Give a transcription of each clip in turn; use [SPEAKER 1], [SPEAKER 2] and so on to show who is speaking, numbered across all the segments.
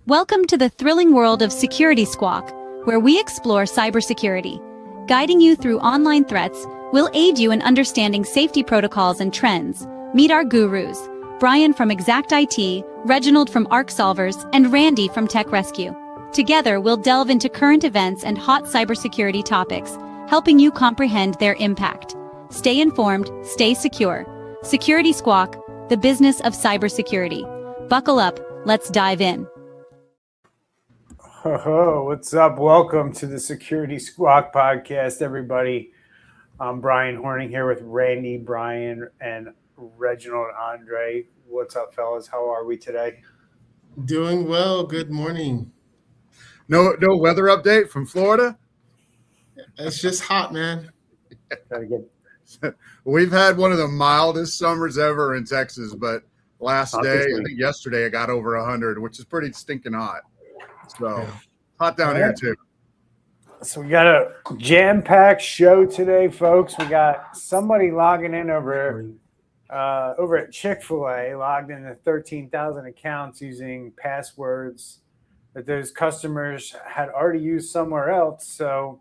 [SPEAKER 1] Welcome to the thrilling world of Security Squawk, where we explore cybersecurity. Guiding you through online threats, we'll aid you in understanding safety protocols and trends. Meet our gurus, Bryan from Exact IT, Reginald from Arc Solvers, and Randy from Tech Rescue. Together, we'll delve into current events and hot cybersecurity topics, helping you comprehend their impact. Stay informed, stay secure. Security Squawk, the business of cybersecurity. Buckle up, let's dive in.
[SPEAKER 2] What's up? Welcome to the Security Squawk podcast, everybody. I'm Bryan Hornung here with Randy, Bryan, and Reginald Andre. What's up, fellas? How are we today?
[SPEAKER 3] Doing well. Good morning.
[SPEAKER 4] No weather update from Florida?
[SPEAKER 3] It's just hot, man.
[SPEAKER 4] We've had one of the mildest summers ever in Texas, but last day, I think yesterday, it got over 100, which is pretty stinking hot. So hot down here too.
[SPEAKER 2] So we got a jam-packed show today, folks. We got somebody logging in over at Chick-fil-A, logged into 13,000 accounts using passwords that those customers had already used somewhere else. So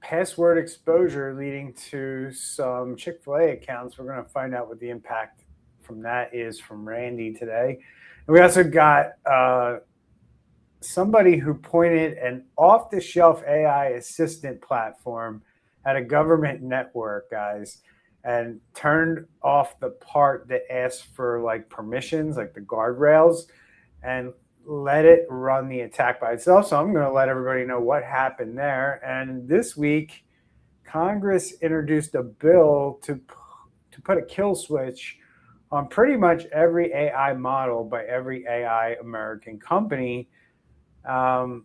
[SPEAKER 2] password exposure leading to some Chick-fil-A accounts. We're going to find out what the impact from that is from Randy today. And we also got somebody who pointed an off-the-shelf AI assistant platform at a government network, guys, and turned off the part that asked for like permissions, like the guardrails, and let it run the attack by itself. So I'm going to let everybody know what happened there. And this week, Congress introduced a bill to put a kill switch on pretty much every AI model by every AI American company. And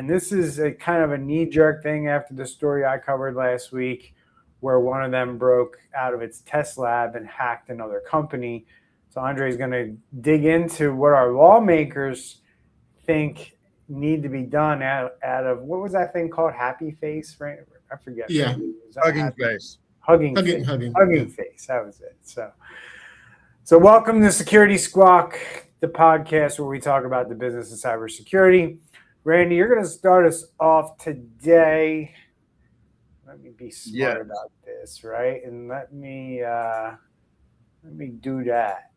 [SPEAKER 2] this is a kind of a knee-jerk thing after the story I covered last week where one of them broke out of its test lab and hacked another company. So Andre is going to dig into what our lawmakers think need to be done out of, what was that thing called? Happy face, right? I forget.
[SPEAKER 3] Yeah.
[SPEAKER 4] Hugging face.
[SPEAKER 2] Hugging face. That was it. So welcome to Security Squawk, the podcast where we talk about the business of cybersecurity. Randy, you're going to start us off today. Let me be smart about this, right? And let me do that.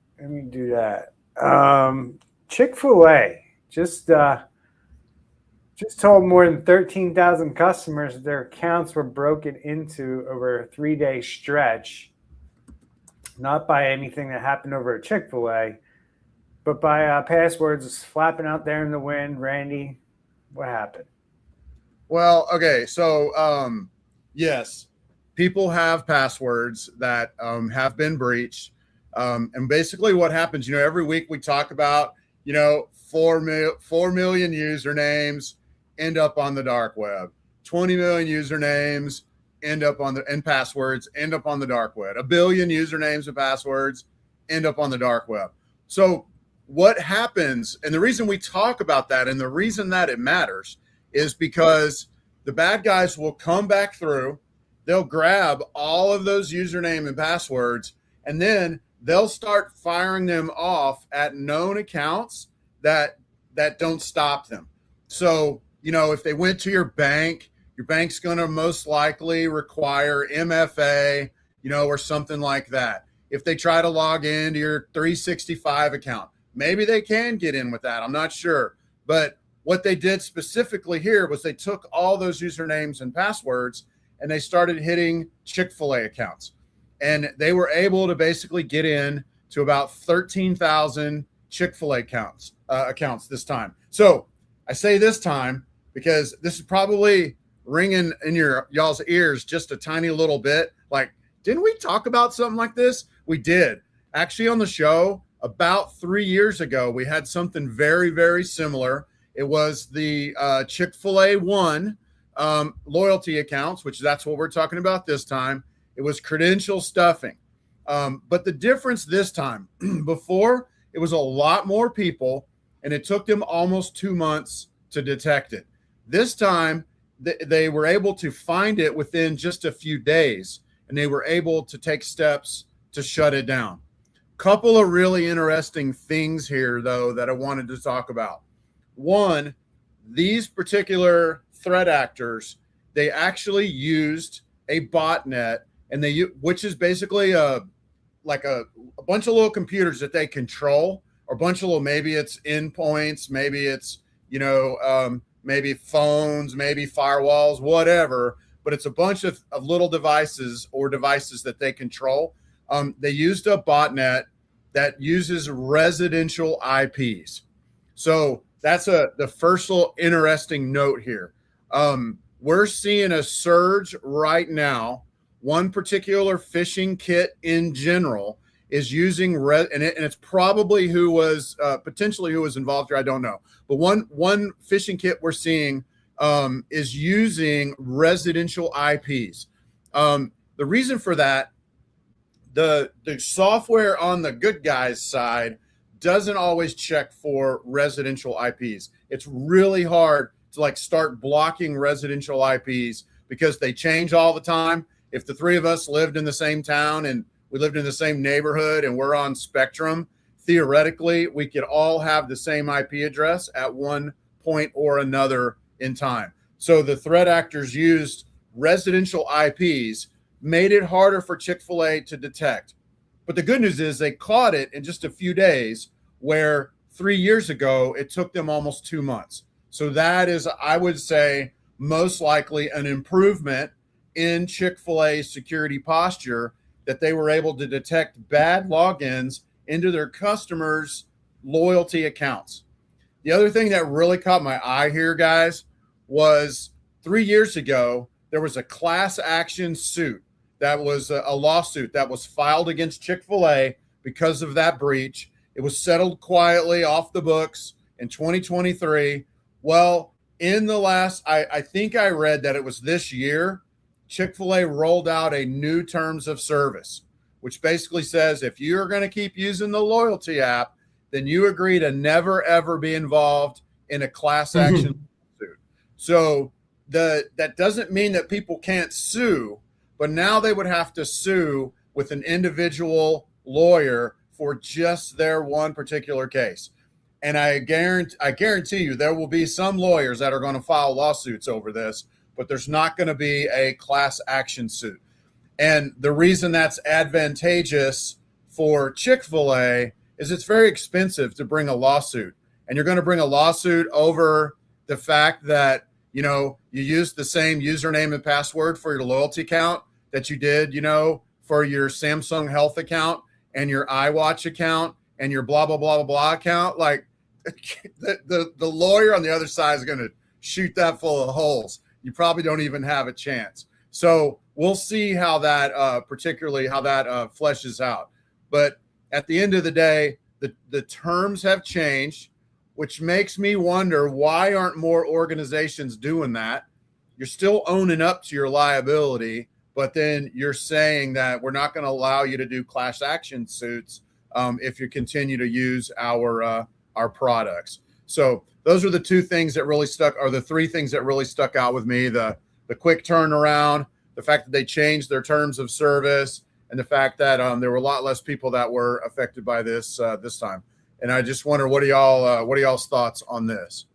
[SPEAKER 2] Chick-fil-A just told more than 13,000 customers their accounts were broken into over a 3-day stretch. Not by anything that happened over at Chick-fil-A, but by passwords flapping out there in the wind. Randy, what happened?
[SPEAKER 4] Well, okay, so yes, people have passwords that have been breached. And basically what happens, every week we talk about, 4 million usernames end up on the dark web, 20 million usernames end up on and passwords end up on the dark web. 1 billion usernames and passwords end up on the dark web. So what happens, and the reason we talk about that and the reason that it matters is because the bad guys will come back through, they'll grab all of those username and passwords, and then they'll start firing them off at known accounts that don't stop them. So, if they went to your bank's going to most likely require MFA, or something like that. If they try to log into your 365 account, maybe they can get in with that. I'm not sure. But what they did specifically here was they took all those usernames and passwords and they started hitting Chick-fil-A accounts. And they were able to basically get in to about 13,000 Chick-fil-A accounts this time. So I say this time because this is probably ringing in y'all's ears just a tiny little bit. Like, didn't we talk about something like this? We did. Actually, on the show about 3 years ago, we had something very, very similar. It was the Chick-fil-A One loyalty accounts, which that's what we're talking about this time. It was credential stuffing. But the difference this time, before, it was a lot more people, and it took them almost 2 months to detect it. This time, they were able to find it within just a few days, and they were able to take steps to shut it down. Couple of really interesting things here, though, that I wanted to talk about. One, these particular threat actors, they actually used a botnet, and which is basically a bunch of little computers that they control, or a bunch of little, maybe it's endpoints, maybe it's, maybe phones, maybe firewalls, whatever, but it's a bunch of little devices that they control. They used a botnet that uses residential IPs. So that's the first little interesting note here. We're seeing a surge right now. One particular phishing kit in general is using and it's probably potentially who was involved here. I don't know, but one phishing kit we're seeing is using residential IPs. The reason for that, the software on the good guys side doesn't always check for residential IPs. It's really hard to start blocking residential IPs because they change all the time. If the three of us lived in the same town and we lived in the same neighborhood and we're on Spectrum, theoretically, we could all have the same IP address at one point or another in time. So the threat actors used residential IPs, made it harder for Chick-fil-A to detect. But the good news is they caught it in just a few days, where 3 years ago, it took them almost 2 months. So that is, I would say, most likely an improvement in Chick-fil-A's security posture, that they were able to detect bad logins into their customers' loyalty accounts. The other thing that really caught my eye here, guys, was 3 years ago, there was a class action suit that was a lawsuit that was filed against Chick-fil-A because of that breach. It was settled quietly off the books in 2023. Well, in the last, I think I read that it was this year, Chick-fil-A rolled out a new terms of service, which basically says if you're going to keep using the loyalty app, then you agree to never, ever be involved in a class action suit. So that doesn't mean that people can't sue, but now they would have to sue with an individual lawyer for just their one particular case. And I guarantee you there will be some lawyers that are going to file lawsuits over this, but there's not going to be a class action suit. And the reason that's advantageous for Chick-fil-A is it's very expensive to bring a lawsuit. And you're going to bring a lawsuit over the fact that, you used the same username and password for your loyalty account that you did, for your Samsung Health account and your iWatch account and your blah, blah, blah, blah, blah account. Like the lawyer on the other side is going to shoot that full of holes. You probably don't even have a chance. So we'll see how that fleshes out. But at the end of the day, the terms have changed, which makes me wonder, why aren't more organizations doing that? You're still owning up to your liability, but then you're saying that we're not going to allow you to do class action suits if you continue to use our products. So those are the three things that really stuck out with me: the quick turnaround, the fact that they changed their terms of service, and the fact that there were a lot less people that were affected by this time. And I just wonder, what are y'all's thoughts on this?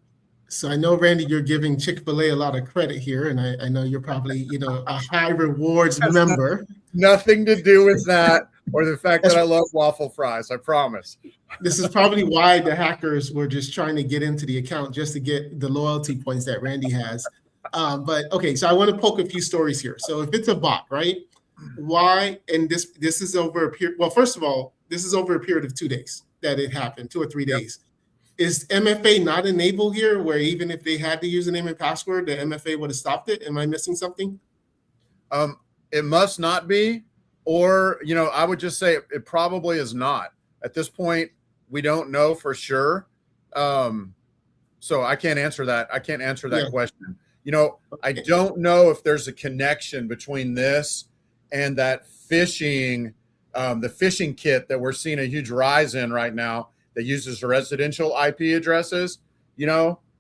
[SPEAKER 3] So I know, Randy, you're giving Chick-fil-A a lot of credit here, and I know you're probably, a high rewards member.
[SPEAKER 4] Nothing to do with that, or the fact that I love waffle fries. I promise.
[SPEAKER 3] This is probably why the hackers were just trying to get into the account just to get the loyalty points that Randy has. But okay, so I want to poke a few stories here. So if it's a bot, right? Why? And this is over a period. Well, first of all, this is over a period of 2 days that it happened, 2 or 3 days. Is MFA not enabled here, where even if they had the username and password, the MFA would have stopped it? Am I missing something?
[SPEAKER 4] It must not be, or, I would just say it probably is not. At this point, we don't know for sure. So I can't answer that. I can't answer that question. I don't know if there's a connection between this and that phishing, the phishing kit that we're seeing a huge rise in right now that uses residential IP addresses,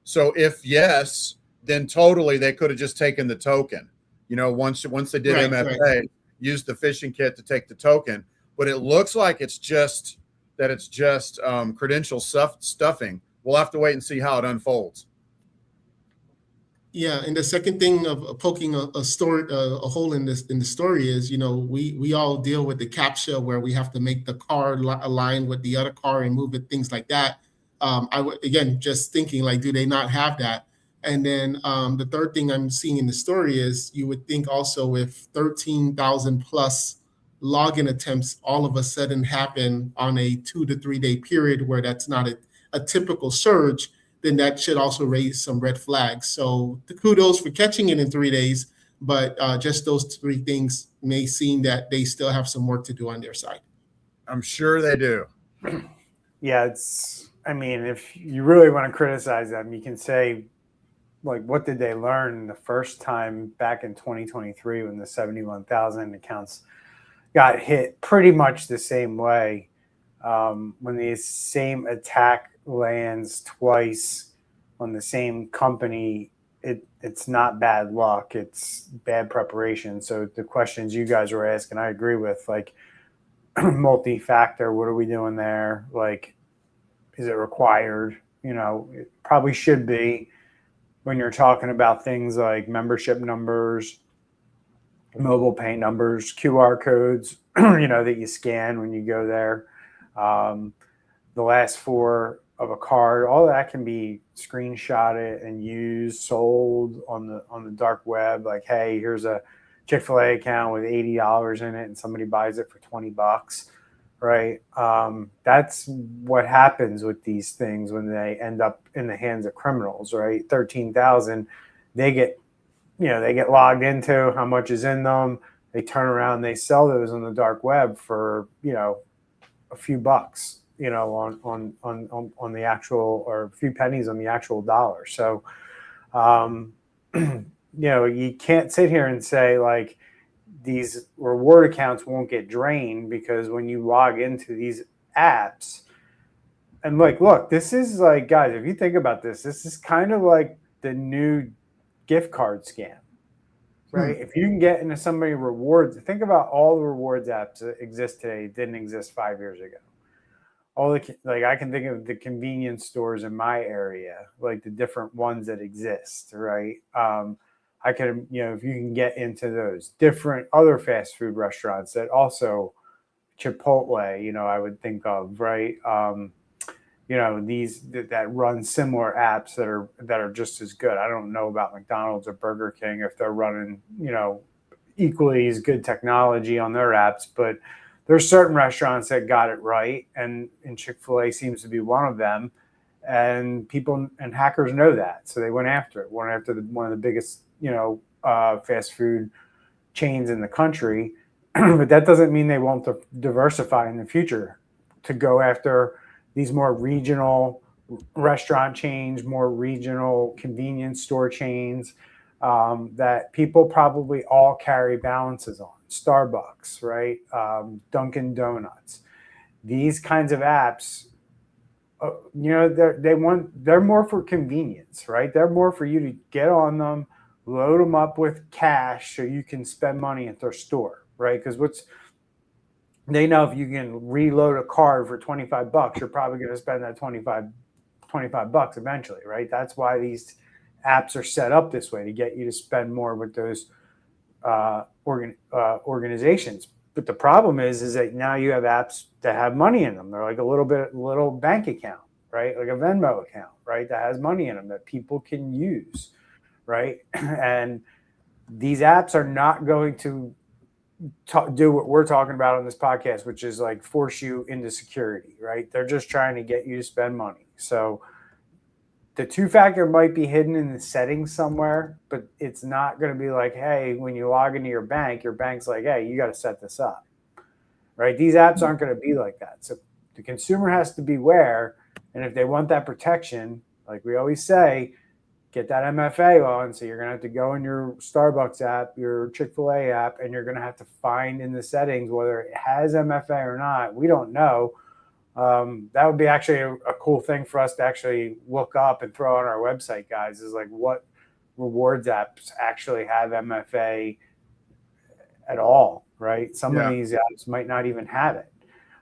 [SPEAKER 4] So if yes, then totally they could have just taken the token. Once they did MFA, used the phishing kit to take the token. but it looks like it's just credential stuffing. We'll have to wait and see how it unfolds.
[SPEAKER 3] Yeah, and the second thing of poking a hole in the story is, we all deal with the CAPTCHA where we have to make the car align with the other car and move it, things like that. I would, again, just thinking, like, do they not have that? And then the third thing I'm seeing in the story is, you would think also, if 13,000 plus login attempts all of a sudden happen on a 2 to 3 day period where that's not a typical surge, then that should also raise some red flags. So the kudos for catching it in 3 days, but just those three things may seem that they still have some work to do on their side.
[SPEAKER 4] I'm sure they do.
[SPEAKER 2] Yeah, if you really want to criticize them, you can say, like, what did they learn the first time back in 2023 when the 71,000 accounts got hit pretty much the same way? When the same attack lands twice on the same company, it's not bad luck, it's bad preparation. So the questions you guys were asking, I agree with, like, multi-factor, what are we doing there? Like, is it required? It probably should be when you're talking about things like membership numbers, mobile pay numbers, QR codes, that you scan when you go there. The last four of a card, all that can be screenshotted and used, sold on the dark web. Like, hey, here's a Chick-fil-A account with $80 in it, and somebody buys it for $20, right? That's what happens with these things when they end up in the hands of criminals, right? 13,000, they get logged into, how much is in them. They turn around, they sell those on the dark web for, a few bucks, on the actual, or a few pennies on the actual dollar. So, you can't sit here and say, like, these reward accounts won't get drained, because when you log into these apps, and, like, look, this is like, guys, if you think about this is kind of like the new gift card scam, right? If you can get into somebody rewards, think about all the rewards apps that exist today, didn't exist 5 years ago. I can think of the convenience stores in my area, like the different ones that exist, right? I could, if you can get into those different other fast food restaurants that also, Chipotle, I would think of, right? These that run similar apps that are just as good. I don't know about McDonald's or Burger King if they're running, equally as good technology on their apps, but there's certain restaurants that got it right, and Chick-fil-A seems to be one of them. And people and hackers know that, so they went after it. One of the biggest, fast food chains in the country. But that doesn't mean they won't diversify in the future to go after these more regional restaurant chains, more regional convenience store chains that people probably all carry balances on. Starbucks, right? Dunkin' Donuts. These kinds of apps, they're more for convenience, right? They're more for you to get on them, load them up with cash so you can spend money at their store, right? Because they know if you can reload a card for $25, you're probably going to spend that $25 eventually, right? That's why these apps are set up this way, to get you to spend more with those organizations. But the problem is that now you have apps that have money in them. They're like a little bank account, right? Like a Venmo account, right? That has money in them that people can use, right? And these apps are not going to do what we're talking about on this podcast, which is like force you into security, right? They're just trying to get you to spend money. So the two-factor might be hidden in the settings somewhere, but it's not going to be like, hey, when you log into your bank's like, hey, you got to set this up, right? These apps aren't going to be like that. So the consumer has to beware. And if they want that protection, like we always say, get that MFA on. So you're going to have to go in your Starbucks app, your Chick-fil-A app, and you're going to have to find in the settings whether it has MFA or not. We don't know. That would be actually a cool thing for us to actually look up and throw on our website, guys, is like what rewards apps actually have MFA at all, right? Some of these apps might not even have it.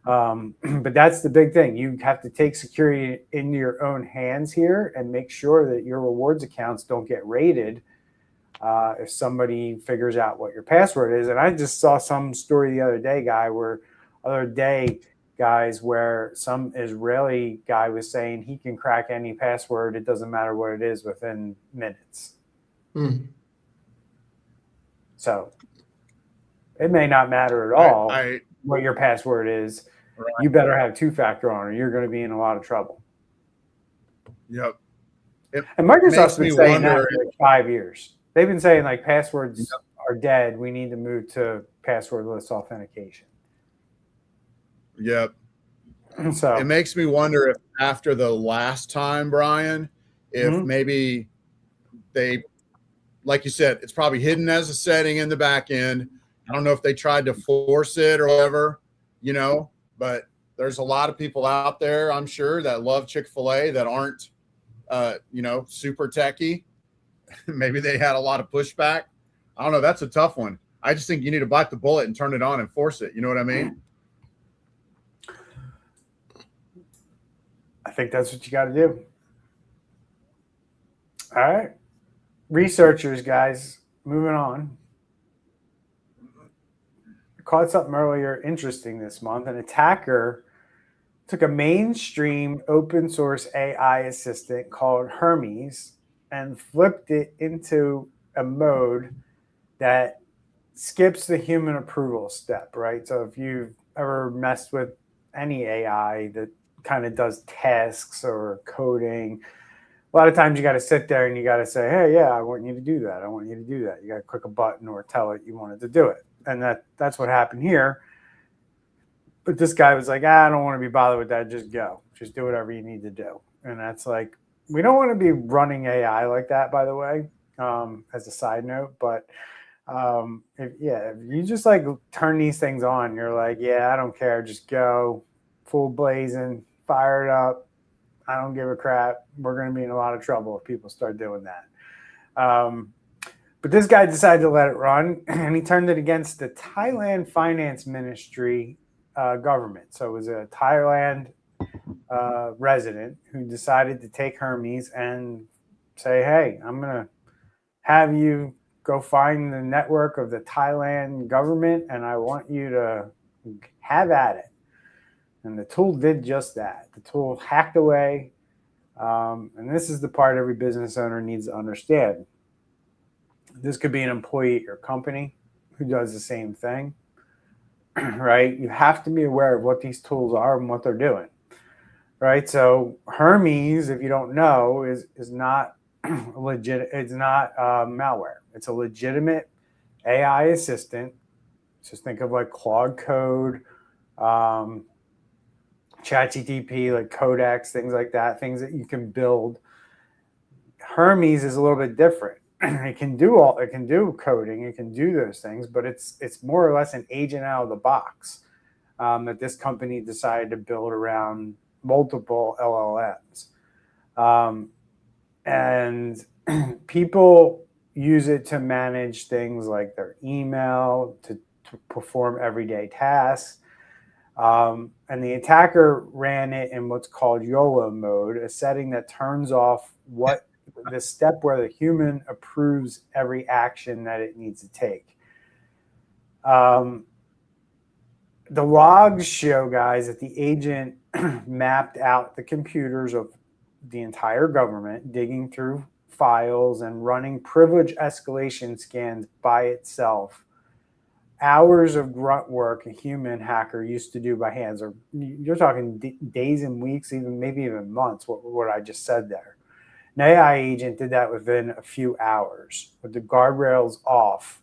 [SPEAKER 2] But that's the big thing. You have to take security into your own hands here and make sure that your rewards accounts don't get raided if somebody figures out what your password is. And I just saw some story the other day, guys, where some Israeli guy was saying he can crack any password. It doesn't matter what it is within minutes. So it may not matter at all what your password is.
[SPEAKER 4] Right.
[SPEAKER 2] You better have two-factor on, or you're going to be in a lot of trouble.
[SPEAKER 4] Yep.
[SPEAKER 2] And Microsoft's been saying that for like 5 years. They've been saying like passwords are dead. We need to move to passwordless authentication.
[SPEAKER 4] Yep.
[SPEAKER 2] So
[SPEAKER 4] it makes me wonder if after the last time, Bryan, if maybe they, like you said, it's probably hidden as a setting in the back end. I don't know if they tried to force it or whatever, but there's a lot of people out there, I'm sure, that love Chick-fil-A that aren't, super techie. Maybe they had a lot of pushback. I don't know. That's a tough one. I just think you need to bite the bullet and turn it on and force it. You know what I mean?
[SPEAKER 2] I think that's what you got to do. All right. Researchers, guys, moving on. I caught something earlier interesting this month. An attacker took a mainstream open source AI assistant called Hermes and flipped it into a mode that skips the human approval step, right? So if you've ever messed with any AI that kind of does tasks or coding, a lot of times you got to sit there and you got to say, hey, yeah, I want you to do that. I want you to do that. You got to click a button or tell it you wanted to do it. And that's what happened here. But this guy was like, I don't want to be bothered with that. Just go. Just do whatever you need to do. And that's like, we don't want to be running AI like that, by the way, as a side note. But if you just like turn these things on, you're like, yeah, I don't care. Just go full blazing, fire it up. I don't give a crap. We're going to be in a lot of trouble if people start doing that. But this guy decided to let it run, and he turned it against the Thailand Finance Ministry government. So it was a Thailand resident who decided to take Hermes and say, hey, I'm going to have you go find the network of the Thailand government, and I want you to have at it. And the tool did just that. The tool hacked away. And this is the part every business owner needs to understand. This could be an employee at your company who does the same thing, right? You have to be aware of what these tools are and what they're doing, right? So Hermes, if you don't know, is not legit. It's not malware. It's a legitimate AI assistant. Just think of like Claude Code, ChatGPT, like Codex, things like that, things that you can build. Hermes is a little bit different. It can do coding, it can do those things, but it's more or less an agent out of the box that this company decided to build around multiple LLMs. And people use it to manage things like their email, to perform everyday tasks. And the attacker ran it in what's called YOLO mode, a setting that turns off the step where the human approves every action that it needs to take. The logs show, guys, that the agent mapped out the computers of the entire government, digging through files and running privilege escalation scans by itself. Hours of grunt work a human hacker used to do by hands, or you're talking days and weeks, maybe even months, what I just said there. An AI agent did that within a few hours with the guardrails off,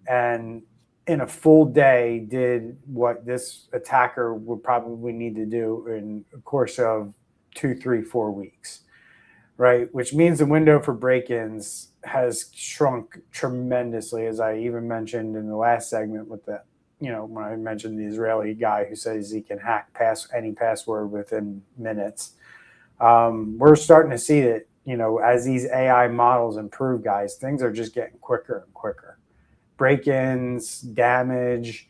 [SPEAKER 2] and in a full day did what this attacker would probably need to do in a course of 2, 3, 4 weeks, right? Which means the window for break-ins has shrunk tremendously, as I even mentioned in the last segment with the, when I mentioned the Israeli guy who says he can hack any password within minutes. We're starting to see that, as these AI models improve, guys, things are just getting quicker and quicker. Break-ins, damage,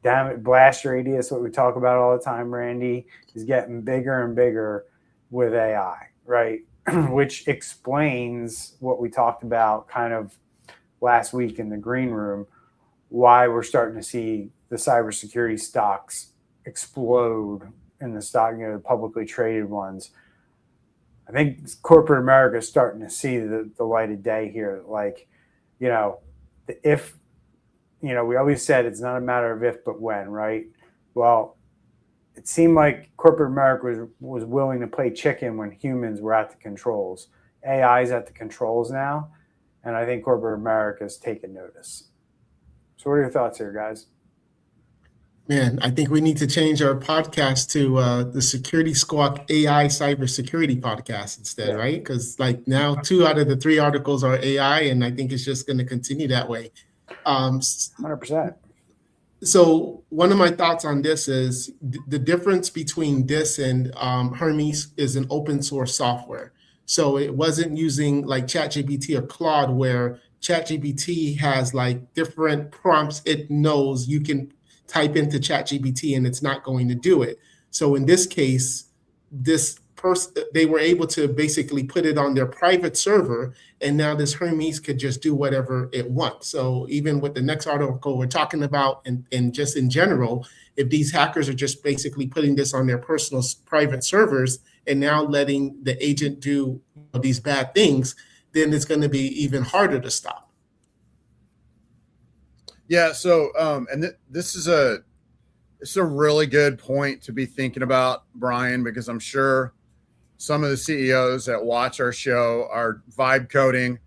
[SPEAKER 2] blast radius, what we talk about all the time, Randy, is getting bigger and bigger with AI, right? Which explains what we talked about kind of last week in the green room, why we're starting to see the cybersecurity stocks explode in the stock, the publicly traded ones. I think corporate America is starting to see the light of day here. Like, if, we always said it's not a matter of if, but when, right? Well, it seemed like corporate America was willing to play chicken when humans were at the controls. AI is at the controls now, and I think corporate America is taking notice. So what are your thoughts here, guys?
[SPEAKER 3] Man, I think we need to change our podcast to the Security Squawk AI Cybersecurity podcast instead, right? Because like now 2 out of the 3 articles are AI, and I think it's just going to continue that way.
[SPEAKER 2] 100%.
[SPEAKER 3] So one of my thoughts on this is the difference between this and Hermes is an open source software. So it wasn't using like ChatGPT or Claude, where ChatGPT has like different prompts it knows you can type into ChatGPT and it's not going to do it. So in this case, they were able to basically put it on their private server, and now this Hermes could just do whatever it wants. So even with the next article we're talking about, and just in general, if these hackers are just basically putting this on their personal private servers and now letting the agent do these bad things, then it's going to be even harder to stop.
[SPEAKER 4] Yeah. So, this is a really good point to be thinking about, Bryan, because I'm sure some of the CEOs that watch our show are vibe coding,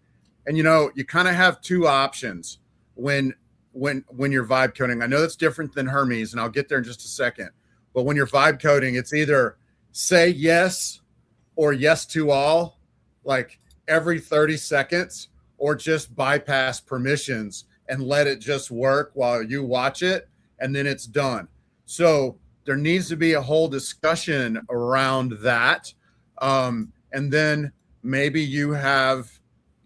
[SPEAKER 4] and you kind of have 2 options when you're vibe coding. I know that's different than Hermes, and I'll get there in just a second. But when you're vibe coding, it's either say yes or yes to all, like every 30 seconds, or just bypass permissions and let it just work while you watch it, and then it's done. So there needs to be a whole discussion around that. And then maybe you have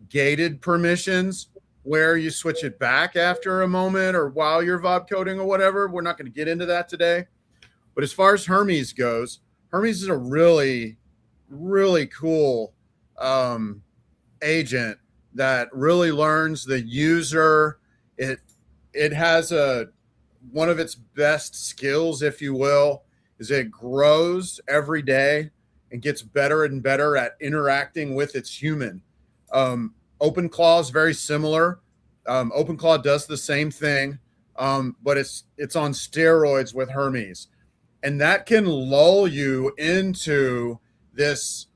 [SPEAKER 4] gated permissions where you switch it back after a moment or while you're vibe coding or whatever. We're not going to get into that today. But as far as Hermes goes, Hermes is a really, really cool agent that really learns the user. It has one of its best skills, if you will, is it grows every day and gets better and better at interacting with its human. OpenClaw is very similar. OpenClaw does the same thing, but it's on steroids with Hermes, and that can lull you into this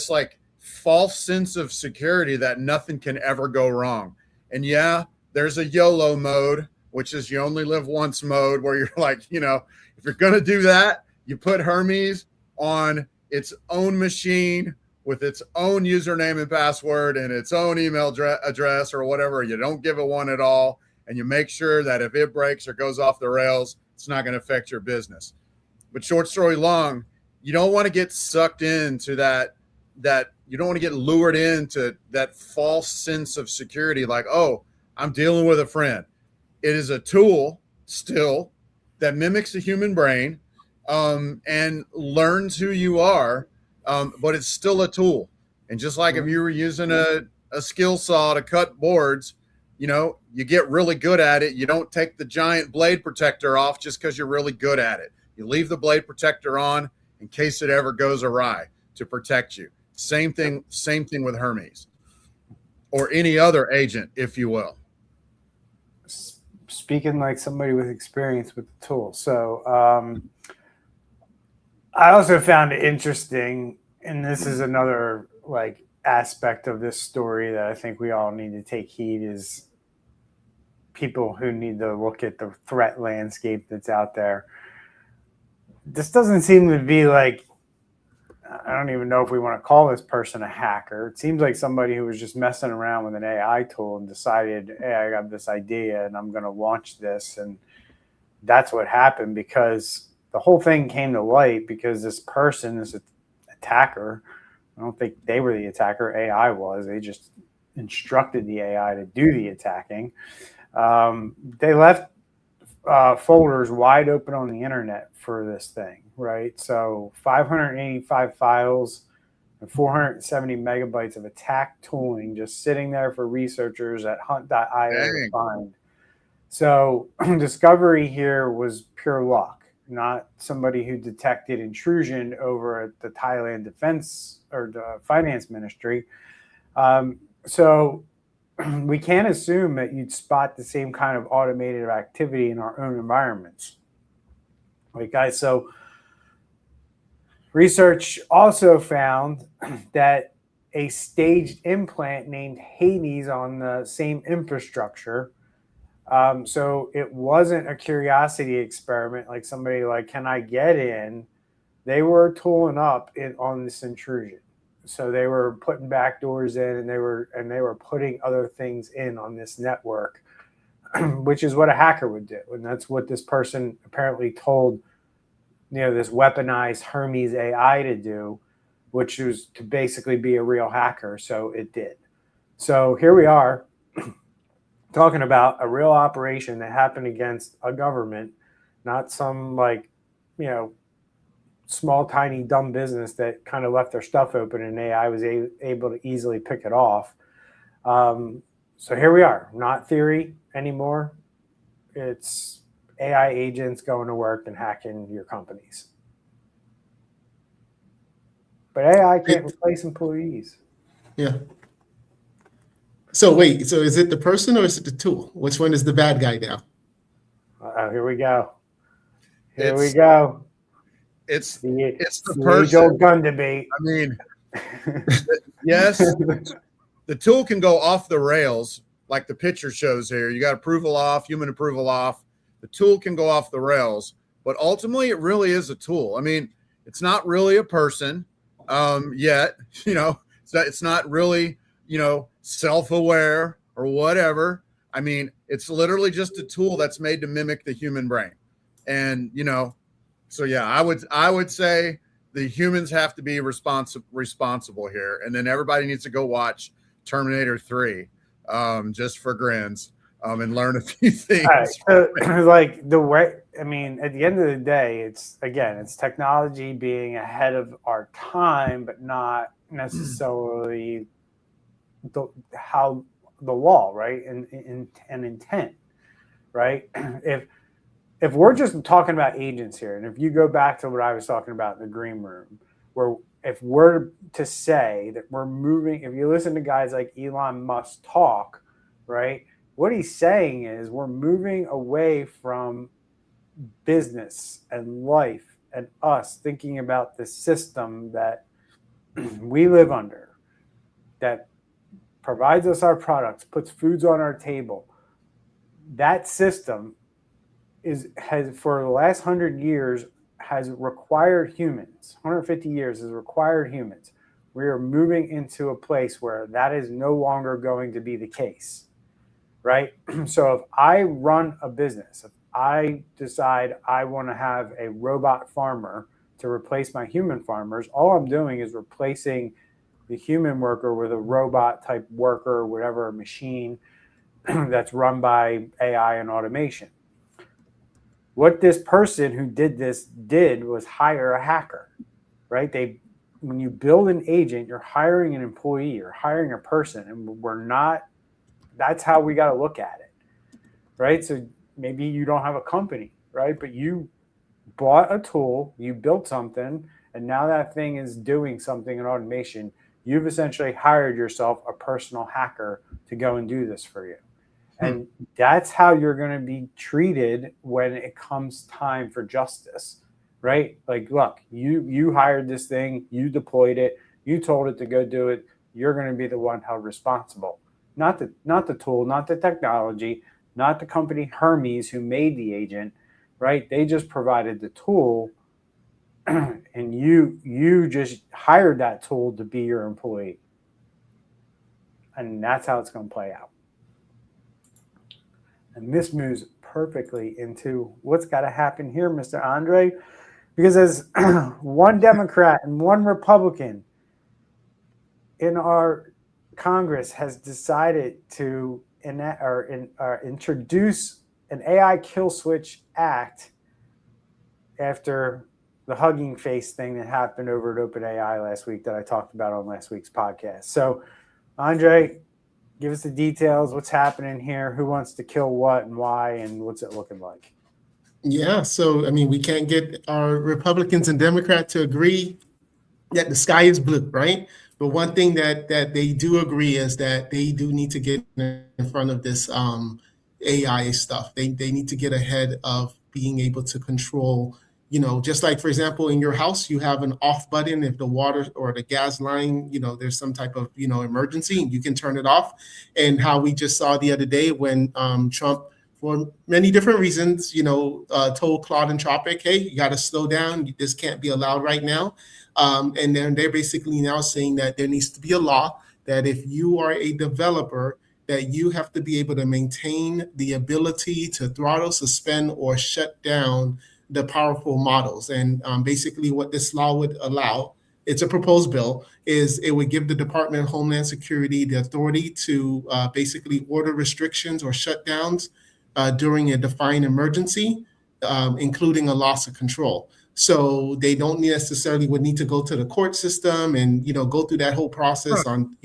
[SPEAKER 4] like false sense of security that nothing can ever go wrong. And yeah, there's a YOLO mode, which is you only live once mode, where you're like, if you're going to do that, you put Hermes on its own machine with its own username and password and its own email address or whatever. You don't give it one at all. And you make sure that if it breaks or goes off the rails, it's not going to affect your business. But short story long, you don't want to get sucked into that you don't want to get lured into that false sense of security. Like, oh, I'm dealing with a friend. It is a tool still that mimics the human brain and learns who you are, but it's still a tool. And just like if you were using a skill saw to cut boards, you get really good at it. You don't take the giant blade protector off just because you're really good at it. You leave the blade protector on in case it ever goes awry to protect you. Same thing with Hermes or any other agent, if you will.
[SPEAKER 2] Speaking like somebody with experience with the tool. So I also found it interesting, and this is another like aspect of this story that I think we all need to take heed, is people who need to look at the threat landscape that's out there. This doesn't seem to be like, I don't even know if we want to call this person a hacker. It seems like somebody who was just messing around with an AI tool and decided, hey, I got this idea and I'm going to launch this. And that's what happened, because the whole thing came to light because this person, this attacker, I don't think they were the attacker, AI was. They just instructed the AI to do the attacking. They left folders wide open on the internet for this thing, right? So 585 files and 470 megabytes of attack tooling just sitting there for researchers at hunt.io to find. So discovery here was pure luck, not somebody who detected intrusion over at the Thailand defense or the finance ministry. So we can't assume that you'd spot the same kind of automated activity in our own environments. Right, guys? So research also found that a staged implant named Hades on the same infrastructure. So it wasn't a curiosity experiment like somebody like, can I get in? They were tooling up on this intrusion. So they were putting back doors in, and they were putting other things in on this network, which is what a hacker would do. And that's what this person apparently told, this weaponized Hermes AI to do, which was to basically be a real hacker. So it did. So here we are talking about a real operation that happened against a government, not some small, tiny, dumb business that kind of left their stuff open and AI was able to easily pick it off. So here we are, not theory anymore. It's AI agents going to work and hacking your companies. But AI can't replace employees.
[SPEAKER 3] Yeah. So wait, so is it the person or is it the tool? Which one is the bad guy now?
[SPEAKER 2] Here we go. Here we go.
[SPEAKER 4] It's the
[SPEAKER 2] person. Age-old gun debate.
[SPEAKER 4] I mean, yes, the tool can go off the rails, like the picture shows here. You got approval off, human approval off. The tool can go off the rails, but ultimately, it really is a tool. I mean, it's not really a person yet. It's not really self-aware or whatever. I mean, it's literally just a tool that's made to mimic the human brain, and So yeah, I would say the humans have to be responsible here, and then everybody needs to go watch Terminator 3 just for grins and learn a few things.
[SPEAKER 2] Like the way, I mean, at the end of the day, it's technology being ahead of our time, but not necessarily the law, right? And intent, right? If we're just talking about agents here, and if you go back to what I was talking about in the green room, where if we're to say that we're moving, if you listen to guys like Elon Musk talk, right, what he's saying is we're moving away from business and life and us thinking about the system that we live under, that provides us our products, puts foods on our table. That system has for the last 100 years has required humans. 150 years has required humans. We are moving into a place where that is no longer going to be the case, right? So if I run a business, if I decide I want to have a robot farmer to replace my human farmers, all I'm doing is replacing the human worker with a robot type worker, whatever machine that's run by AI and automation. What this person who did this did was hire a hacker, right? When you build an agent, you're hiring an employee, you're hiring a person, and that's how we got to look at it, right? So maybe you don't have a company, right? But you bought a tool, you built something, and now that thing is doing something in automation. You've essentially hired yourself a personal hacker to go and do this for you. And that's how you're going to be treated when it comes time for justice, right? Like, look, you hired this thing, you deployed it, you told it to go do it. You're going to be the one held responsible, not the tool, not the technology, not the company Hermes who made the agent, right? They just provided the tool, and you just hired that tool to be your employee, and that's how it's going to play out. And this moves perfectly into what's got to happen here, Mr. Andre, because as one Democrat and one Republican in our Congress has decided to introduce an AI kill switch act after the Hugging Face thing that happened over at OpenAI last week that I talked about on last week's podcast. So, Andre, give us the details. What's happening here? Who wants to kill what and why, and what's it looking like?
[SPEAKER 3] Yeah, so I mean, we can't get our Republicans and Democrats to agree that the sky is blue, right? But one thing that they do agree is that they do need to get in front of this AI stuff. They need to get ahead of being able to control, just like, for example, in your house, you have an off button if the water or the gas line, there's some type of, emergency, and you can turn it off. And how we just saw the other day when Trump, for many different reasons, told Claude and Tropic, hey, you got to slow down. This can't be allowed right now. And then they're basically now saying that there needs to be a law that if you are a developer, that you have to be able to maintain the ability to throttle, suspend, or shut down the powerful models. And basically what this law would allow, it's a proposed bill, is it would give the Department of Homeland Security the authority to basically order restrictions or shutdowns during a defined emergency, including a loss of control. So they don't necessarily would need to go to the court system and, go through that whole process on,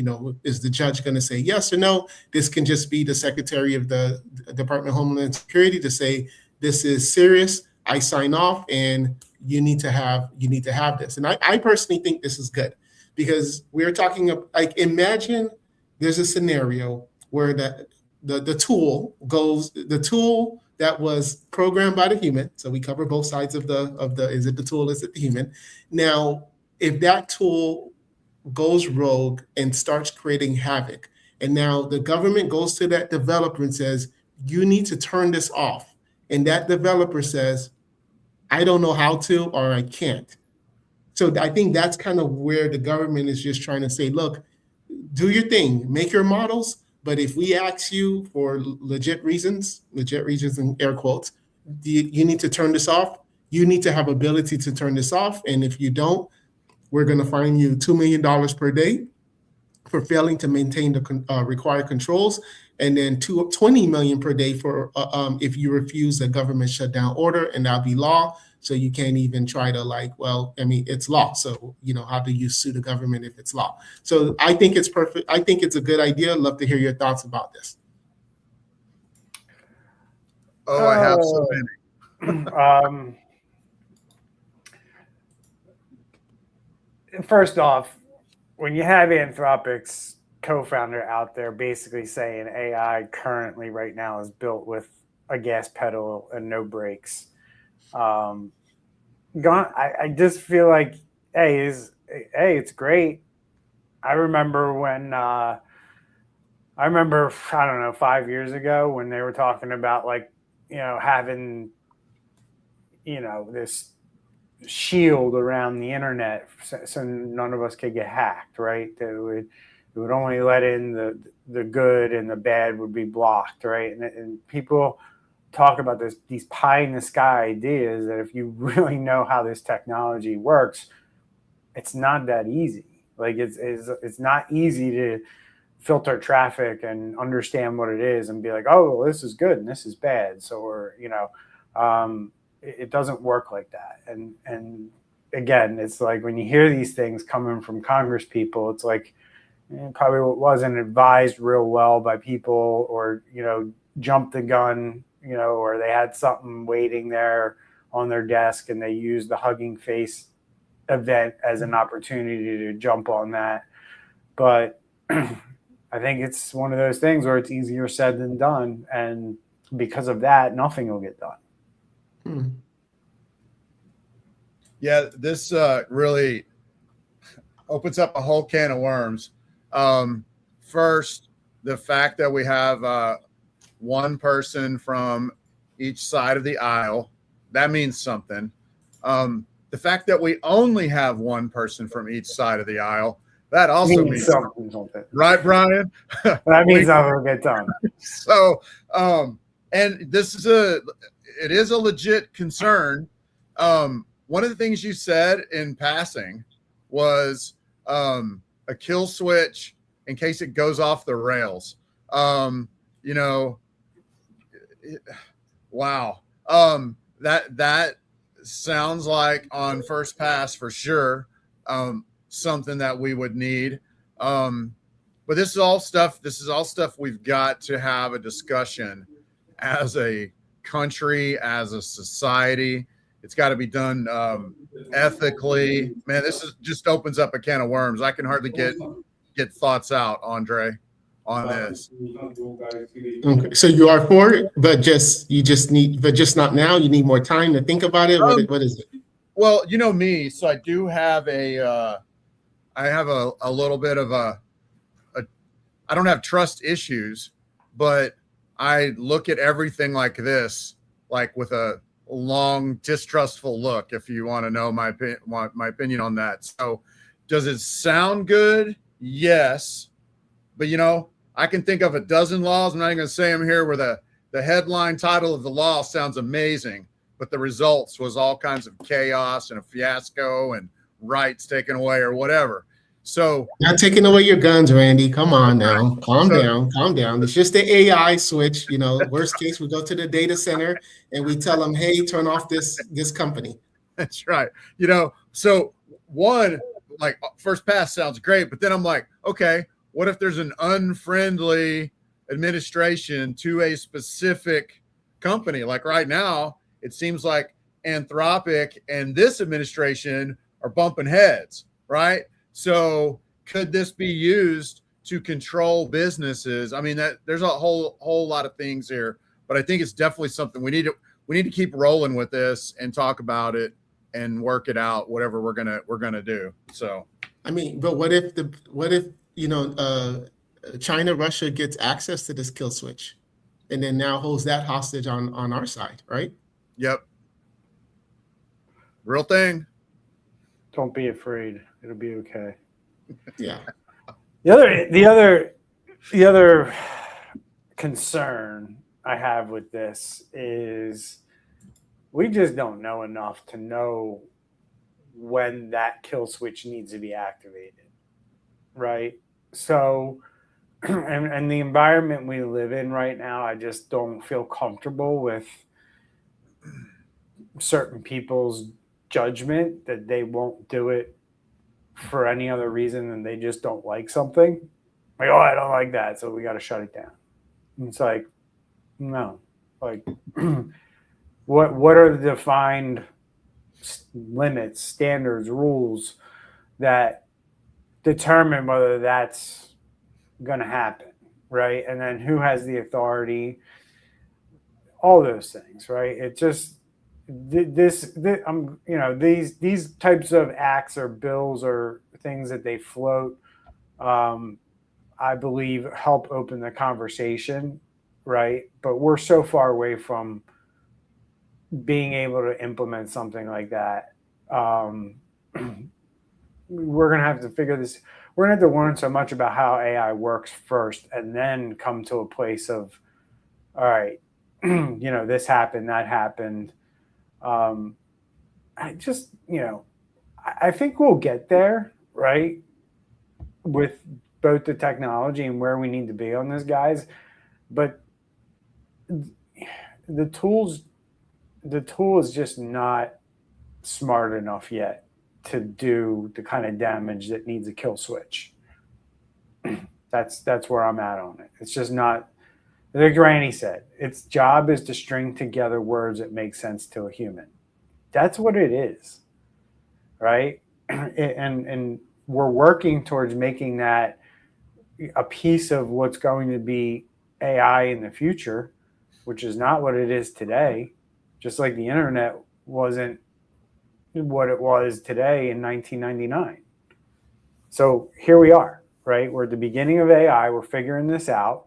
[SPEAKER 3] is the judge going to say yes or no? This can just be the Secretary of the Department of Homeland Security to say, this is serious. I sign off, and you need to have this. And I personally think this is good, because we're talking of, like, imagine there's a scenario where the tool that was programmed by the human. So we cover both sides of the, is it the tool, is it the human? Now, if that tool goes rogue and starts creating havoc, and now the government goes to that developer and says, you need to turn this off. And that developer says, I don't know how to, or I can't. So I think that's kind of where the government is just trying to say, look, do your thing, make your models. But if we ask you for legit reasons in air quotes, you need to turn this off. You need to have ability to turn this off. And if you don't, we're going to fine you $2 million per day for failing to maintain the required controls, and then $20 million per day for if you refuse a government shutdown order, and that'll be law. So you can't even try to it's law. So, how do you sue the government if it's law? So I think it's perfect. I think it's a good idea. I'd love to hear your thoughts about this.
[SPEAKER 4] Oh, I have so many.
[SPEAKER 2] First off, when you have Anthropic's co-founder out there basically saying AI currently right now is built with a gas pedal and no brakes, I just feel like, it's great. I remember when I don't know, 5 years ago when they were talking about having this shield around the internet so none of us could get hacked, right? It would only let in the good, and the bad would be blocked, right? And people talk about these pie in the sky ideas that if you really know how this technology works, it's not that easy. Like it's not easy to filter traffic and understand what it is and be like, oh, well, this is good and this is bad. So it doesn't work like that. And again, it's like when you hear these things coming from Congress people, it's like it probably wasn't advised real well by people, or jumped the gun, or they had something waiting there on their desk and they used the Hugging Face event as an opportunity to jump on that. But I think it's one of those things where it's easier said than done, and because of that, nothing will get done.
[SPEAKER 4] Yeah, this really opens up a whole can of worms. First, the fact that we have one person from each side of the aisle, that means something. The fact that we only have one person from each side of the aisle, that also means something. Right, Brian?
[SPEAKER 2] That means nothing will get done.
[SPEAKER 4] So, and this is it is a legit concern. One of the things you said in passing was a kill switch in case it goes off the rails. Wow. That sounds like on first pass for sure. Something that we would need. But this is all stuff we've got to have a discussion as a country, as a society. It's got to be done ethically. Man, just opens up a can of worms. I can hardly get thoughts out, Andre, on this.
[SPEAKER 3] Okay, so you are for it, but just not now. You need more time to think about it. What is it?
[SPEAKER 4] Well, you know me, so I do have a little bit of I don't have trust issues, but I look at everything like this, like with a long distrustful look, if you want to know my opinion on that. So does it sound good? Yes. But I can think of a dozen laws. I'm not even going to say them here where the headline title of the law sounds amazing, but the results was all kinds of chaos and a fiasco and rights taken away or whatever. So
[SPEAKER 3] not taking away your guns, Randy. Come on now. Calm down. It's just the AI switch. Worst case, we go to the data center and we tell them, hey, turn off this company.
[SPEAKER 4] That's right. So one, like first pass sounds great, but then I'm like, okay, what if there's an unfriendly administration to a specific company? Like right now, it seems like Anthropic and this administration are bumping heads, right? So could this be used to control businesses? I mean, there's a whole lot of things here, but I think it's definitely something we need to keep rolling with this and talk about it and work it out, whatever we're gonna do. So,
[SPEAKER 3] I mean, but what if China, Russia gets access to this kill switch, and then now holds that hostage on our side, right?
[SPEAKER 4] Yep. Real thing.
[SPEAKER 2] Don't be afraid. It'll be okay.
[SPEAKER 3] Yeah.
[SPEAKER 2] The other concern I have with this is we just don't know enough to know when that kill switch needs to be activated, right? So, and the environment we live in right now, I just don't feel comfortable with certain people's judgment that they won't do it for any other reason than they just don't like something. Like, oh, I don't like that, so we got to shut it down. And it's like, no, like, what are the defined limits, standards, rules that determine whether that's going to happen, right? And then who has the authority? All those things, right? It just these types of acts or bills or things that they float, I believe, help open the conversation, right? But we're so far away from being able to implement something like that. We're going to have to figure this. We're going to have to learn so much about how AI works first, and then come to a place of, all right, this happened, that happened. I think we'll get there, right? With both the technology and where we need to be on this, guys. But the tool is just not smart enough yet to do the kind of damage that needs a kill switch. That's where I'm at on it. It's just not. Like Granny said, its job is to string together words that make sense to a human. That's what it is, right? And we're working towards making that a piece of what's going to be AI in the future, which is not what it is today. Just like the internet wasn't what it was today in 1999. So here we are, right? We're at the beginning of AI. We're figuring this out.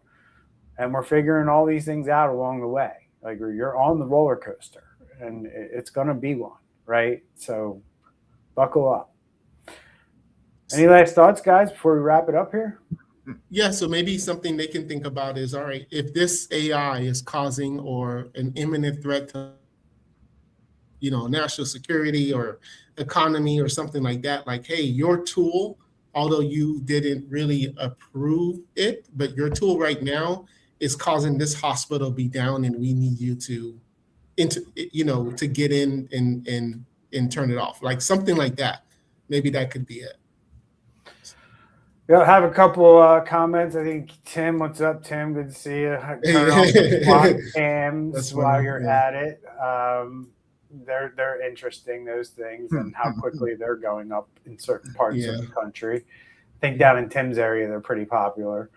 [SPEAKER 2] And we're figuring all these things out along the way. Like, you're on the roller coaster, and it's going to be one, right? So buckle up. Any last thoughts, guys, before we wrap it up here?
[SPEAKER 3] Yeah, so maybe something they can think about is, all right, if this AI is causing or an imminent threat to, national security or economy or something like that, like, hey, your tool, although you didn't really approve it, but your tool right now is causing this hospital to be down, and we need you to into, to get in and turn it off, like something like that. Maybe that could be it.
[SPEAKER 2] Yeah, I have a couple comments. I think Tim, what's up, Tim? Good to see you. Turn off the Squawk cams while you're at it. They're interesting, those things, and how quickly they're going up in certain parts of the country. I think down in Tim's area, they're pretty popular.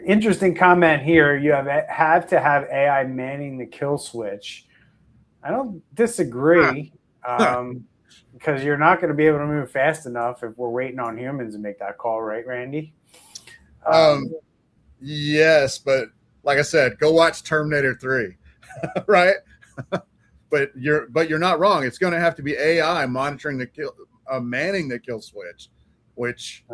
[SPEAKER 2] Interesting comment here. You have to have AI manning the kill switch. I don't disagree. Because you're not going to be able to move fast enough if we're waiting on humans to make that call, right, Randy?
[SPEAKER 4] Yes, but like I said, go watch Terminator 3, right? but you're not wrong. It's going to have to be AI monitoring the kill, manning the kill switch, which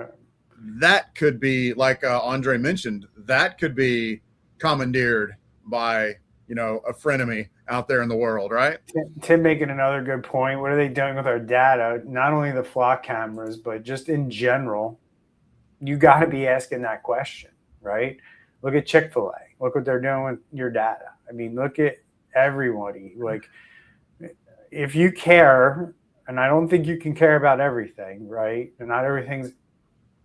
[SPEAKER 4] that could be, like Andre mentioned, that could be commandeered by a frenemy out there in the world, right?
[SPEAKER 2] Tim making another good point. What are they doing with our data? Not only the flock cameras, but just in general, you got to be asking that question, right? Look at Chick-fil-A. Look what they're doing with your data. I mean, look at everybody. Like, if you care, and I don't think you can care about everything, right? And not everything's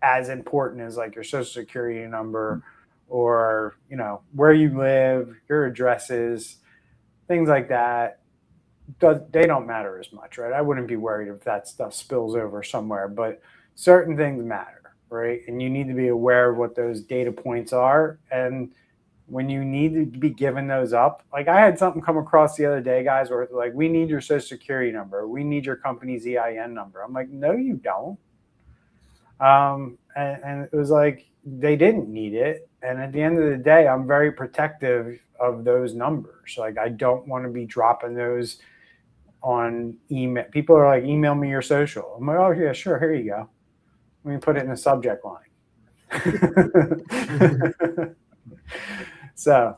[SPEAKER 2] as important as like your social security number or, where you live, your addresses, things like that. They don't matter as much, right? I wouldn't be worried if that stuff spills over somewhere, but certain things matter, right? And you need to be aware of what those data points are. And when you need to be giving those up, like I had something come across the other day, guys, where like, we need your social security number. We need your company's EIN number. I'm like, no, you don't. And it was like, they didn't need it. And at the end of the day, I'm very protective of those numbers. Like, I don't want to be dropping those on email. People are like, email me your social. I'm like, oh yeah, sure. Here you go. Let me put it in the subject line. So,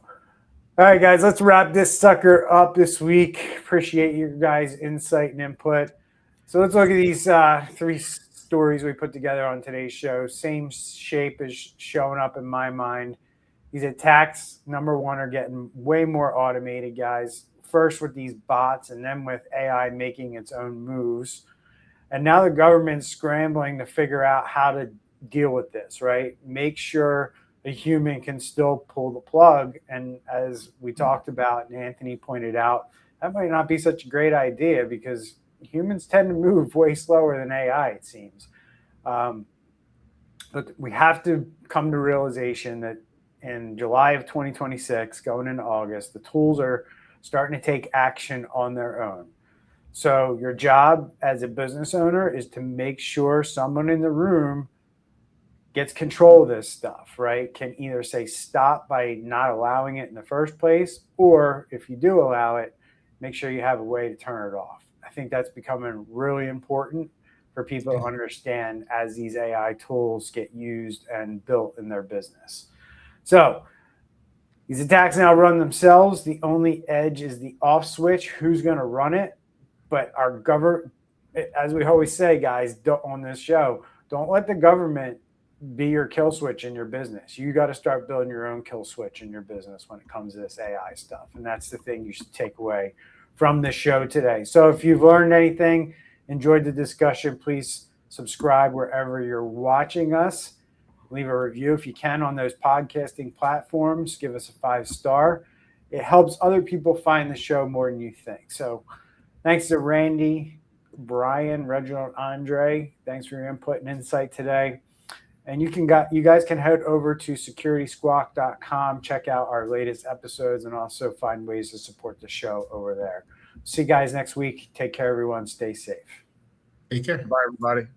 [SPEAKER 2] all right, guys, let's wrap this sucker up this week. Appreciate your guys' insight and input. So let's look at these three stories we put together on today's show. Same shape is showing up in my mind. These attacks, number one, are getting way more automated, guys. First with these bots and then with AI making its own moves. And now the government's scrambling to figure out how to deal with this, right? Make sure a human can still pull the plug. And as we talked about and Anthony pointed out, that might not be such a great idea because humans tend to move way slower than AI, it seems. But we have to come to realization that in July of 2026, going into August, the tools are starting to take action on their own. So your job as a business owner is to make sure someone in the room gets control of this stuff, right? Can either say stop by not allowing it in the first place, or if you do allow it, make sure you have a way to turn it off. I think that's becoming really important for people to understand as these AI tools get used and built in their business. So these attacks now run themselves. The only edge is the off switch. Who's going to run it? But our government, as we always say, guys, on this show, don't let the government be your kill switch in your business. You got to start building your own kill switch in your business when it comes to this AI stuff. And that's the thing you should take away from the show today. So if you've learned anything, enjoyed the discussion, please subscribe wherever you're watching us. Leave a review if you can on those podcasting platforms. Give us a 5-star. It helps other people find the show more than you think. So thanks to Randy, Bryan, Reginald Andre. Thanks for your input and insight today. And you guys can head over to securitysquawk.com, check out our latest episodes, and also find ways to support the show over there. See you guys next week. Take care, everyone. Stay safe.
[SPEAKER 3] Take care.
[SPEAKER 4] Bye, everybody.